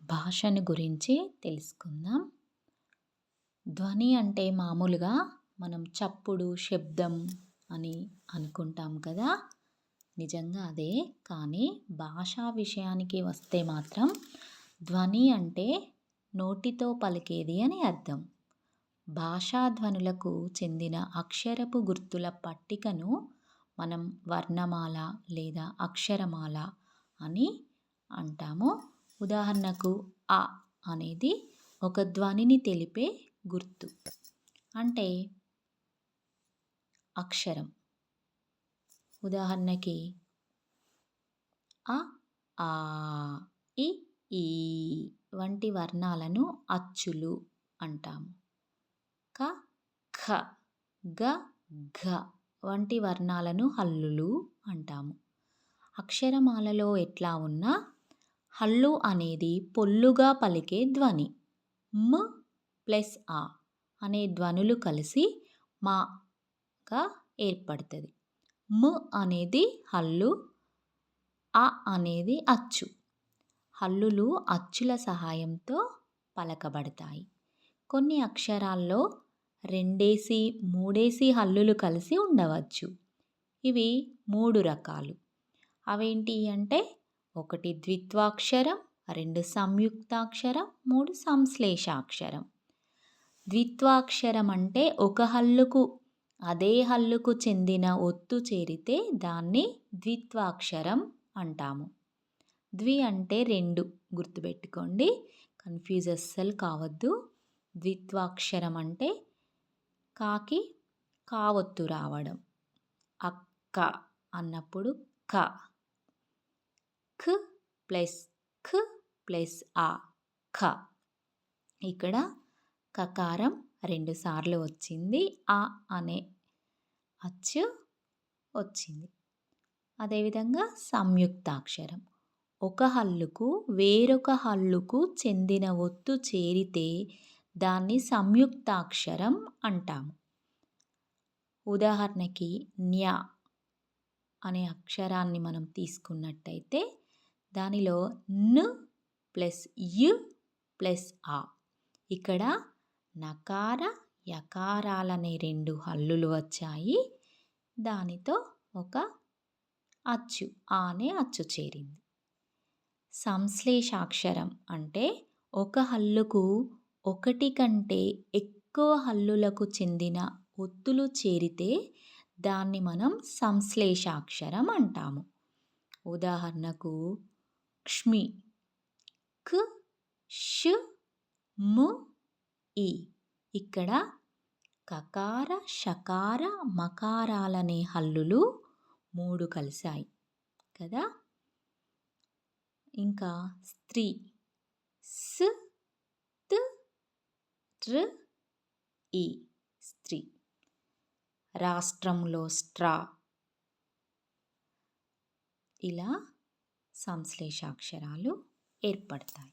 భాషను గురించి తెలుసుకుందాం. ధ్వని అంటే మామూలుగా మనం చప్పుడు, శబ్దం అని అనుకుంటాం కదా! నిజంగా అదే. కానీ భాషా విషయానికి వస్తే మాత్రం ధ్వని అంటే నోటితో పలికేది అని అర్థం. భాషా ధ్వనులకు చెందిన అక్షరపు గుర్తుల పట్టికను మనం వర్ణమాల లేదా అక్షరమాల అని అంటాము. ఉదాహరణకు అ అనేది ఒక ధ్వనిని తెలిపే గుర్తు, అంటే అక్షరం. ఉదాహరణకి అ, ఆ, ఇ, ఈ వంటి వర్ణాలను అచ్చులు అంటాము. క, ఖ, గ, ఘ వంటి వర్ణాలను హల్లులు అంటాము. అక్షరమాలలో ఎట్లా ఉన్నా హల్లు అనేది పొల్లుగా పలికే ధ్వని. మ్ ప్లస్ ఆ అనే ధ్వనులు కలిసి మాగా ఏర్పడుతుంది. మ్ అనేది హల్లు, అ అనేది అచ్చు. హల్లులు అచ్చుల సహాయంతో పలకబడతాయి. కొన్ని అక్షరాల్లో 2 3 హల్లులు కలిసి ఉండవచ్చు. ఇవి 3 రకాలు. అవేంటి అంటే 1 ద్విత్వాక్షరం, 2 సంయుక్తాక్షరం, 3 సంశ్లేషాక్షరం. ద్విత్వాక్షరం అంటే ఒక హల్లుకు అదే హల్లుకు చెందిన ఒత్తు చేరితే దాన్ని ద్విత్వాక్షరం అంటాము. ద్వి అంటే 2, గుర్తుపెట్టుకోండి, కన్ఫ్యూజ్ అస్సలు కావద్దు. ద్విత్వాక్షరం అంటే కాకి కావొత్తు రావడం. అక్క అన్నప్పుడు క, ఖ ప్లస్ ఖ ప్లస్ ఆ, ఖ. ఇక్కడ కకారం 2 సార్లు వచ్చింది, ఆ అనే అచ్చు వచ్చింది. అదేవిధంగా సంయుక్తాక్షరం ఒక హల్లుకు వేరొక హల్లుకు చెందిన ఒత్తు చేరితే దాన్ని సంయుక్తాక్షరం అంటాము. ఉదాహరణకి న్య అనే అక్షరాన్ని మనం తీసుకున్నట్టయితే దానిలో న్ ప్లస్ యు ప్లస్ ఆ. ఇక్కడ నకార యకారాలనే 2 హల్లులు వచ్చాయి. దానితో ఒక అచ్చు, ఆ అనే అచ్చు చేరింది. సంశ్లేషాక్షరం అంటే ఒక హల్లుకు ఒకటి కంటే ఎక్కువ హల్లులకు చెందిన ఒత్తులు చేరితే దాన్ని మనం సంశ్లేషాక్షరం అంటాము. ఉదాహరణకు క్ష్మి, క్, ష్, ము, ఈ. ఇక్కడ కకార షకార మకారాలనే హల్లులు 3 కలిశాయి కదా. ఇంకా స్త్రీ స్, త్, ట్ర్, ఈ, స్త్రీ. రాష్ట్రంలో స్ట్రా. ఇలా సంశ్లేషాక్షరాలు ఏర్పడతాయి.